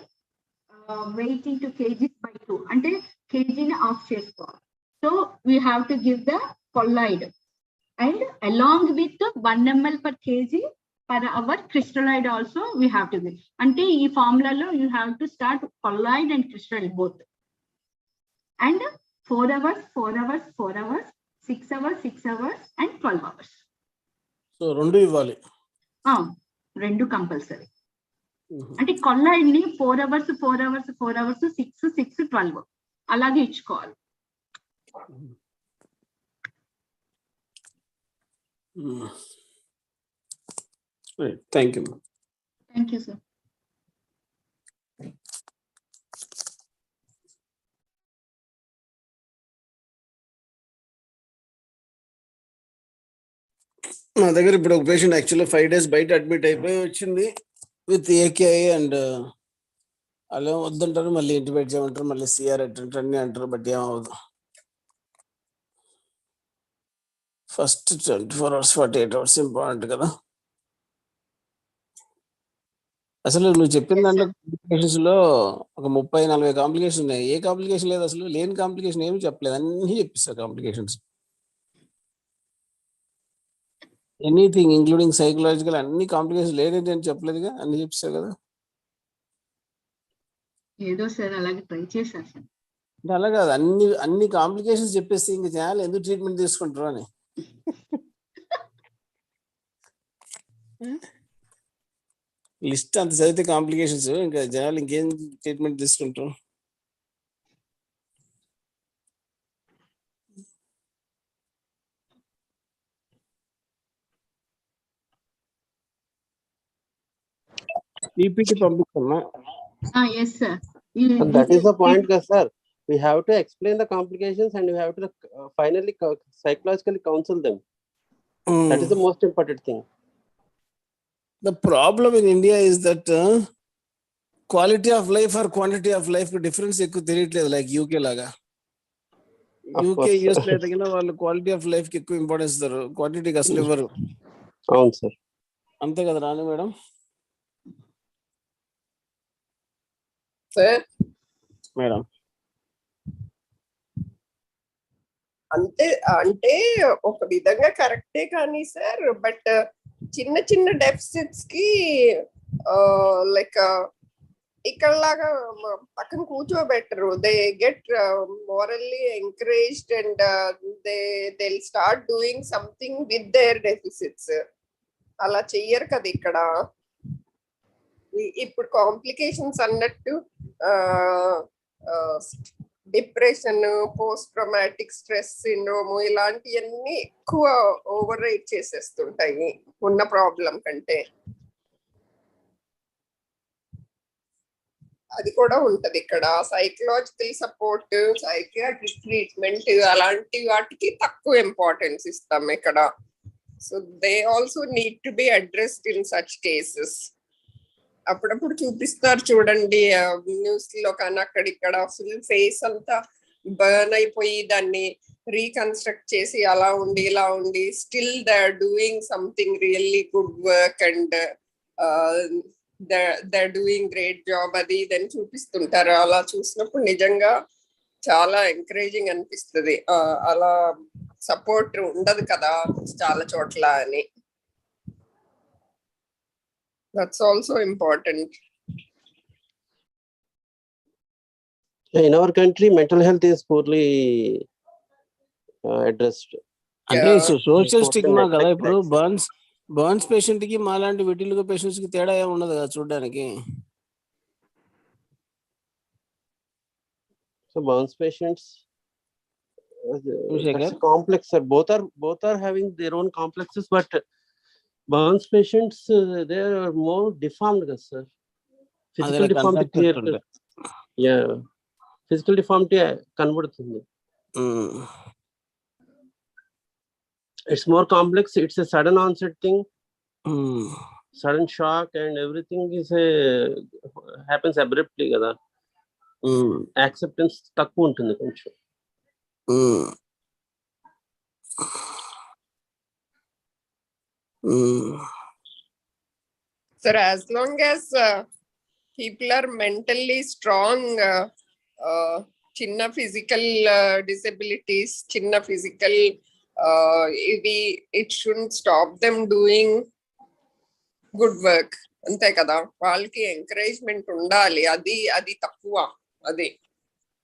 weight into kgs by 2. And kg ni off cheskoవాలి. So we have to give the colloid, and along with 1 ml per kg per hour crystalloid also we have to give. Ante ee formula lo you have to start colloid and crystalloid both. And 4 hours, 4 hours, 4 hours, 6 hours, 6 hours and 12 hours. So రెండు ఇవ్వాలి. రెండు compulsory. అంటే colloid ని 4 hours, 4 hours, 4 hours, 6, 6, 12 అలాగే ఇచ్చుకోవాలి. Thank you. Thank you, sir. మా దగ్గర ఇప్పుడు ఒక పేషెంట్ యాక్చువల్లీ 5 days బయట అడ్మిట్ అయిపోయి వచ్చింది విత్ ఏకేఐ అండ్ అలా వద్దంటారు, మళ్ళీ ఇంటిమేట్ చేయమంటారు, మళ్ళీ సిఆర్ అంటారు, అన్ని అంటారు, బట్ ఏమవుదు. ఫస్ట్ 24 hours 48 hours ఇంపార్టెంట్ కదా. అసలు నువ్వు చెప్పిన దాంట్లో కాంప్లికేషన్స్ లో ఒక 30-40 కాంప్లికేషన్ ఉన్నాయి. ఏ కాంప్లికేషన్ లేదు అసలు, లేని కాంప్లికేషన్ ఏమి చెప్పలేదు, అన్ని చెప్పిస్తారు కాంప్లికేషన్స్. ఎనీథింగ్ ఇంక్లూడింగ్ సైకలాజికల్ అన్ని కాంప్లికేషన్ లేదంటే అని చెప్పలేదుగా, అన్ని చెప్పిస్తారు కదా. ఏదో సార్ అలాగే ట్రై చేశారు సార్. అంటే అలా కాదు, అన్ని కాంప్లికేషన్స్ చెప్పేస్తే ఇంక జనాలు ఎందుకు ట్రీట్మెంట్ తీసుకుంటారు అని. లిస్ట్ అంత చదివితే కాంప్లికేషన్స్, ఇంకా జనాలు ఇంకేం ట్రీట్మెంట్ తీసుకుంటారు. PPT పంపిస్తామా? Yes, sir. That is the point, sir. We have to explain the complications and we have to finally psychologically counsel them. That is the most important thing. The problem in India is that quality of life or quantity of life difference ఎక్కువ తెలియట్లేదు, like UK లాగా. UK US లో అయితే వాళ్ళు quality of life కి ఎక్కువ importance ఇస్తారు, క్వాంటిటీకి అసలు ఇవ్వరు. అవును సార్, అంతే కదా రాణి మేడం? సార్ మేడం అంటే అంటే ఒక విధంగా కరెక్టే కానీ సార్, బట్ చిన్న చిన్న డెఫిసిట్స్ కి లైక్ ఇక్కడలాగా పక్కన కూర్చోబెట్టరు. They get morally encouraged and they start doing something with their deficits. అలా చెయ్యరు కదా ఇక్కడ. ఇప్పుడు కాంప్లికేషన్స్ అన్నట్టు depression, post traumatic stress syndrome ఇలాంటివన్నీ ఎక్కువ ఓవర్ రైట్ చేసేస్తుంటాయి ఉన్న ప్రాబ్లం కంటే. అది కూడా ఉంటది ఇక్కడ. సైకలాజికల్ సపోర్ట్, సైకియాట్రిక్ ట్రీట్మెంట్ అలాంటి వాటికి తక్కువ ఇంపార్టెన్స్ ఇస్తాం ఇక్కడ. So they also need to be addressed in such cases. అప్పుడప్పుడు చూపిస్తారు చూడండి న్యూస్ లో, కానీ అక్కడిక్కడ ఫుల్ ఫేస్ అంతా బర్న్ అయిపోయి దాన్ని రీకన్స్ట్రక్ట్ చేసి అలా ఉండి ఇలా ఉండి still they are doing something really good work and they are doing great job అది ఇదని చూపిస్తుంటారు. అలా చూసినప్పుడు నిజంగా చాలా ఎంకరేజింగ్ అనిపిస్తుంది. అలా సపోర్ట్ ఉండదు కదా చాలా చోట్ల అని. That's also important. In our country, mental health is poorly addressed. అంటే సోషల్ స్టిగ్మా కదా. Neglect ఇప్పుడు access. బర్న్స్ పేషెంట్ కి మాలాంటి విటిలిగో పేషెంట్స్ కి తేడా ఏమి ఉండదు కదా చూడడానికి. So burns patients, that's a complex, sir. Both are having their own complexes, but burns patients they are more deformed, sir. Physical deformity, yeah, physical deformity convertundi. It's more complex. It's a sudden onset thing, sudden shock, and everything is happens abruptly kada. Acceptance takku untundi koncham. Sir, as long as people are mentally strong, chinna physical disabilities, chinna physical it shouldn't stop them doing good work. అంతే కదా, వాళ్ళకి encouragement ఉండాలి. అది తక్కువ అది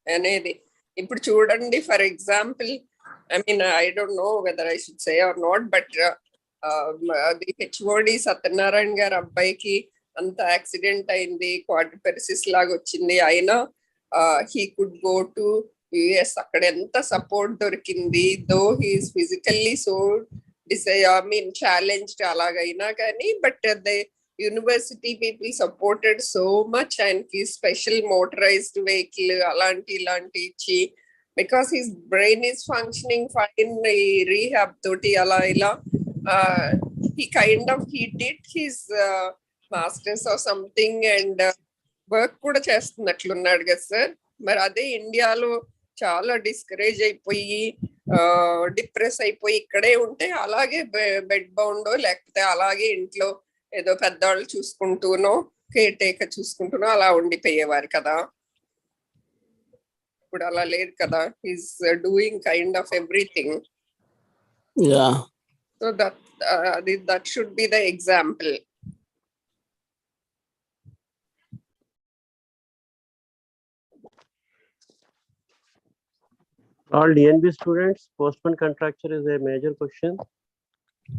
అనేది. ఇప్పుడు చూడండి, for example, I don't know whether I should say or not, but అది హెచ్ఓడి సత్యనారాయణ గారి అబ్బాయికి అంత యాక్సిడెంట్ అయింది, క్వాడ్రిపెరసిస్ లాగా వచ్చింది. అయినా he could go to US. అక్కడ ఎంత సపోర్ట్ దొరికింది. Though he's physically so challenged అలాగైనా కానీ, but the university people supported so much. ఆయనకి స్పెషల్ మోటరైజ్డ్ వెహికల్ అలాంటి ఇలాంటి ఇచ్చి, because his brain is functioning fine, rehab తోటి అలా ఇలా he did his masters or something and work కూడా చేస్తున్నట్లున్నాడు కదా సార్. మరి అదే ఇండియాలో చాలా డిస్కరేజ్ అయిపోయి డిప్రెస్ అయిపోయి ఇక్కడే ఉంటే అలాగే బెడ్ బౌండో లేకపోతే అలాగే ఇంట్లో ఏదో పెద్దవాళ్ళు చూసుకుంటూనో కేర్ టేకర్ చూసుకుంటూనో అలా ఉండిపోయేవారు కదా. ఇప్పుడు అలా లేదు కదా. Is doing kind of everything. So that should be the example. All DNB students, postponed contracture is a major question,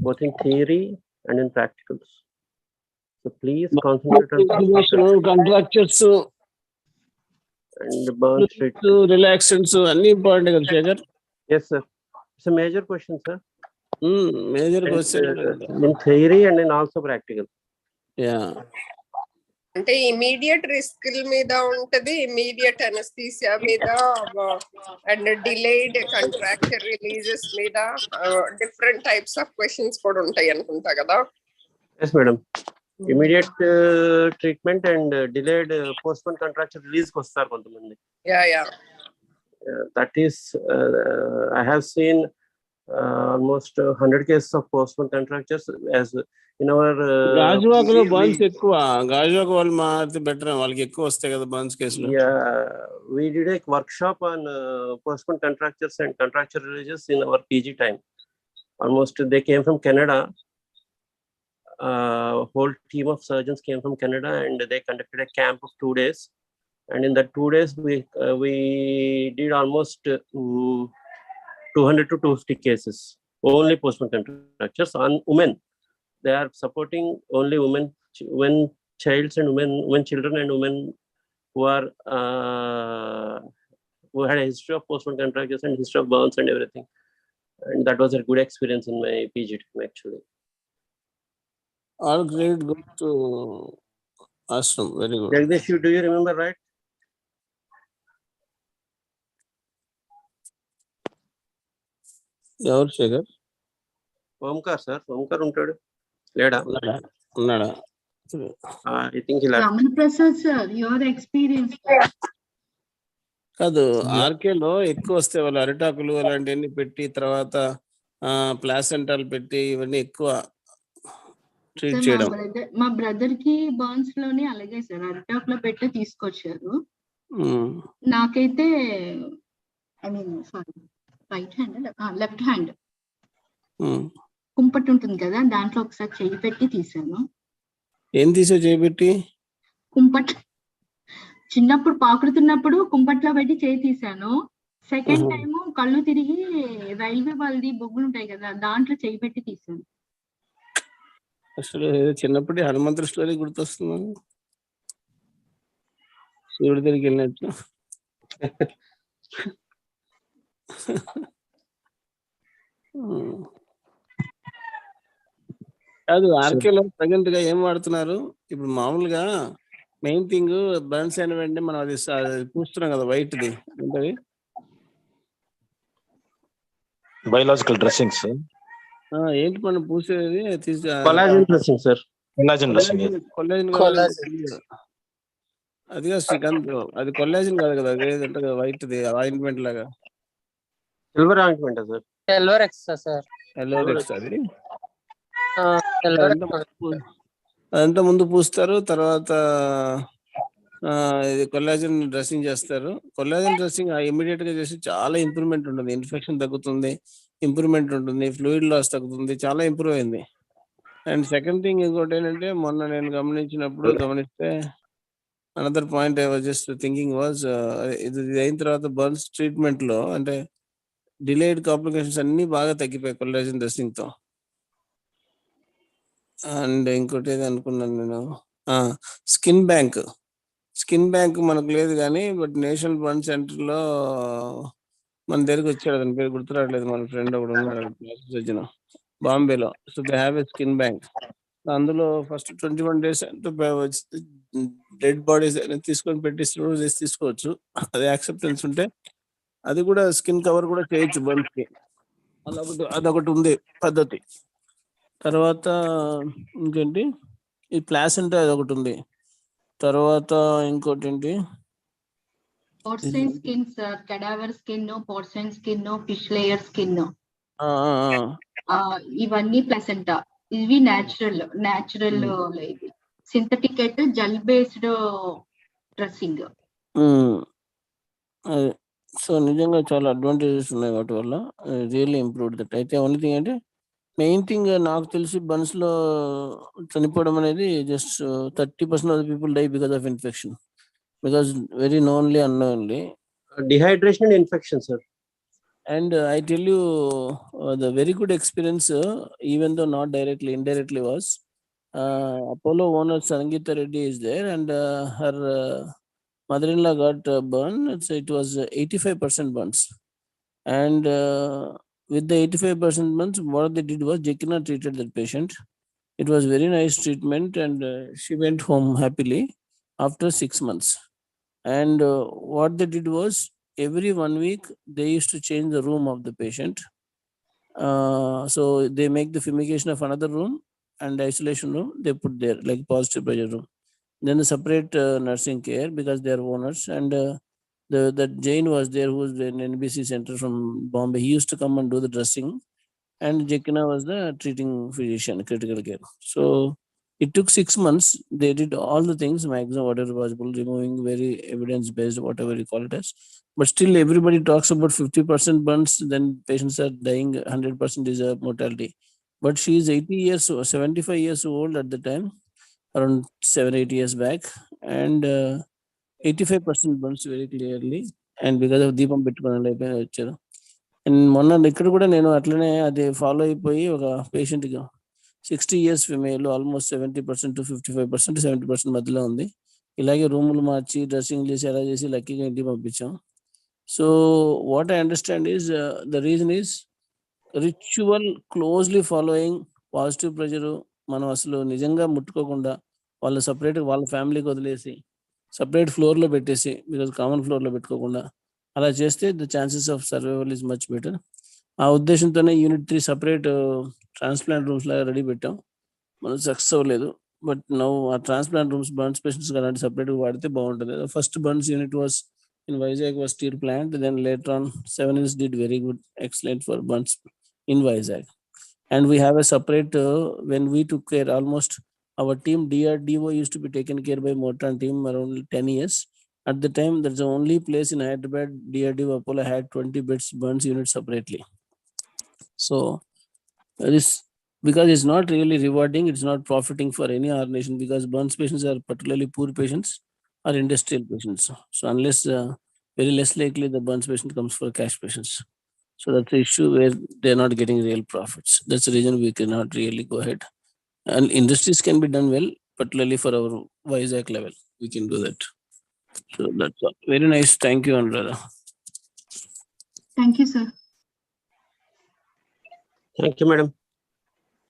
both in theory and in practicals. So please concentrate on contractures and burn state. Relaxants అన్ని important కదా Shekhar. Yes sir, it's a major question sir. Major question in theory and in also practical. అంటే immediate risk మీద ఉంటది, immediate anaesthesia మీద, and delayed contracture releases మీద different types of questions కూడా ఉంటాయి అనుకుంటా కదా. Yes madam, immediate treatment and delayed postponed contracture release కి వస్తారు కొంతమంది. That is I have seen almost 100 cases of postponed contractures as in our Gajuwaka లో బర్న్స్ ఎక్కువ. గాజువాక్ వాళ్ళు మారితే బెటర్, వాళ్ళకి ఎక్కువ వస్తాయి కదా బర్న్స్ కేసులు. We did a workshop on postponed contractures and contracture releases in our PG time. Almost they came from Canada. Whole team of surgeons came from Canada and they conducted a camp of 2 days. And in that 2 days we did almost 200 to 250 cases, only postponed contractures on women. They are supporting only women, childs and women children and women who are who had a history of postmortem contractures and history of burns and everything. And that was a good experience in my PG team actually. All great, good to ashram. Very good. Jagdish, do you remember, right? ఎవరు Shekhar? Omkar sir, Omkar ఉంటాడు లేడా? ఉన్నాడా? I think he left. Raman Prasad sir, your experience. కాదు, ఆర్కేలో ఎక్కువ వస్తే వాళ్ళు అరిటాకులు అలాంటివన్నీ పెట్టి తర్వాత ప్లాసెంటాలు పెట్టి ఇవన్నీ ఎక్కువ ట్రీట్ చేయడం. మా బ్రదర్ కి బర్న్స్ లోనే అలాగే సార్ అరిటాక్ లో పెట్టి తీసుకొచ్చారు. నాకైతే I mean sorry right hand left hand కుంపట్ ఉంటుంది కదా, దాంట్లో ఒకసారి చెయ్యి పెట్టి తీసాను. ఏం తీసావు చెయ్యి పెట్టి? కుంపట్. చిన్నప్పుడు పాకుడుతున్నప్పుడు కుంపట్లో పెట్టి చేయి తీసాను. సెకండ్ టైం కళ్ళు తిరిగి రైల్వే వాళ్ళది బొగ్గులు ఉంటాయి కదా, దాంట్లో చేయి పెట్టి తీసాను. అసలు చిన్నప్పుడే హనుమంతుడి స్టోరీ గుర్తొస్తున్నాను, శివుడి దగ్గరికి వెళ్ళినట్టు. కాదు, ఆర్కేలో ప్రజెంట్ గా ఏం వాడుతున్నారు ఇప్పుడు? మామూలుగా మెయిన్ థింగ్ బర్న్స్ అయిన వెంటనే మనం అది పూస్తున్నాం కదా, వైట్ ది ఏంటది? Biological dressings. ఏంటి మనం పూసేది? Collagen dressing sir. Collagen dressing. అది కాదు శ్రీకాంత్, అది కొల్లాజెన్ కాదు కదా, అదేంటే కదా వైట్ ది ఆయింట్మెంట్ లాగా. Silver ointment sir. Silver extra sir. Silver extra అది అదంతా ముందు పూస్తారు, తర్వాత ఇది కొల్లాజెన్ డ్రెస్సింగ్ చేస్తారు. కొల్లాజెన్ డ్రెస్సింగ్ ఇమీడియట్ గా చేసి చాలా ఇంప్రూవ్మెంట్ ఉంటుంది, ఇన్ఫెక్షన్ తగ్గుతుంది, ఇంప్రూవ్మెంట్ ఉంటుంది, ఫ్లూయిడ్ లాస్ తగ్గుతుంది, చాలా ఇంప్రూవ్ అయింది. అండ్ సెకండ్ థింగ్ ఇంకోటి ఏంటంటే, మొన్న నేను గమనిస్తే another point I was just thinking was, ఇది అయిన తర్వాత బర్న్స్ ట్రీట్మెంట్ లో అంటే డిలేడ్ కాంప్లికేషన్స్ అన్ని బాగా తగ్గిపోయాయి కొల్లాజెన్ డ్రెస్సింగ్ తో. అండ్ ఇంకోటి ఏది అనుకున్నాను నేను, స్కిన్ బ్యాంక్ మనకు లేదు కానీ, బట్ నేషనల్ బర్న్ సెంటర్ లో మన దగ్గరికి వచ్చాడు, అతని పేరు గుర్తురావట్లేదు, మన ఫ్రెండ్ ఒకడు ఉన్నాడు బాంబేలో. So they have a skin bank. అందులో ఫస్ట్ 21 days డెడ్ బాడీస్ తీసుకొని పెట్టి తీసుకోవచ్చు, అది యాక్సెప్టెన్స్ ఉంటే. అది కూడా స్కిన్ కవర్ కూడా చేయొచ్చు బర్న్స్ కి, అదొకటి ఉంది పద్ధతి. తర్వాత ఇంకేంటి, ఈ ప్లాసెంటా అదొకటి ఉంది. తర్వాత ఇంకోటి ఏంటి, porcine skin sir, cadaver skin, porcine skin, fish layer skin, ఇవన్నీ ప్లసెంటా. ఇవి న్యాచురల్ సింథటిక్ అయితే జెల్ బేస్డ్ డ్రెస్సింగ్. సో నిజంగా చాలా అడ్వాంటేజెస్ ఉన్నాయి వాటి వల్ల, రియల్లీ ఇంప్రూవ్డ్ దట్. అయితే ఓన్లీ థింగ్ అంటే, మెయిన్ థింగ్ నాకు తెలిసి బర్న్స్ లో చనిపోవడం అనేది just 30% of the people die because of infection, because very knownly unknownly. Dehydration and infection sir. And I tell you, the very good experience, even though not directly, indirectly was, Apollo owner Sangeeta Reddy is there, and her mother-in-law got burned. It was 85% burns, and with the 85% burns, what they did was Jekina treated that patient. It was very nice treatment, and she went home happily after 6 months. And what they did was, every 1 week they used to change the room of the patient. So they make the fumigation of another room and isolation room they put there, like positive pressure room. Then the separate nursing care, because they are owners. And that Jain was there, who was an NBC center from Bombay. He used to come and do the dressing, and Jekina was the treating physician, critical care. So it took 6 months. They did all the things, maximum whatever possible, removing very evidence-based, whatever you call it as. But still, everybody talks about 50% burns, then patients are dying, 100% is a mortality. But she is 75 years old at the time, around 7-8 years back, and 85% burns very clearly. And because of దీపం పెట్టుకుని వచ్చారు. And మొన్న ఇక్కడ కూడా నేను అట్లనే అది follow అయిపోయి ఒక పేషెంట్గా 60 years female almost 70% to 55% to 70% మధ్యలో ఉంది. ఇలాగే రూములు మార్చి డ్రెస్సింగ్ చేసి ఎలా చేసి లక్కీగా ఇంటికి పంపించాం. So what I understand is the reason is ritual closely following positive pressure. మనం అసలు నిజంగా ముట్టుకోకుండా వాళ్ళు సపరేట్ వాళ్ళ ఫ్యామిలీకి వదిలేసి సపరేట్ ఫ్లోర్లో పెట్టేసి, బికాజ్ కామన్ ఫ్లోర్లో పెట్టుకోకుండా అలా చేస్తే the chances of survival is much better. ఆ ఉద్దేశంతోనే యూనిట్ 3 సపరేట్ ట్రాన్స్ప్లాంట్ రూమ్స్ లాగా రెడీ పెట్టాం. మనం సక్సెస్ అవ్వలేదు. బట్ నౌ ఆ ట్రాన్స్ప్లాంట్ రూమ్స్ బర్న్స్ పేషెంట్స్ అలాంటి సపరేట్గా వాడితే బాగుంటుంది. First burns unit was in Vizag was steel plant. Then later on 7 years did very good, excellent for burns in Vizag. And we have a separate, when we took care, almost our team DRDO used to be taken care by Mortan team around 10 years. At the time, that's the only place in Hyderabad, DRDO Apollo had 20 beds burns unit separately. So this, because it's not really rewarding, it's not profiting for any organization, because burns patients are particularly poor patients or industrial patients. So unless very less likely the burns patient comes for cash patients. So that's the issue where they're not getting real profits. That's the reason we cannot really go ahead. And industries can be done well, particularly for our Vizag level. We can do that. So that's all. Very nice. Thank you, Anuradha. Thank you, sir. Thank you, madam.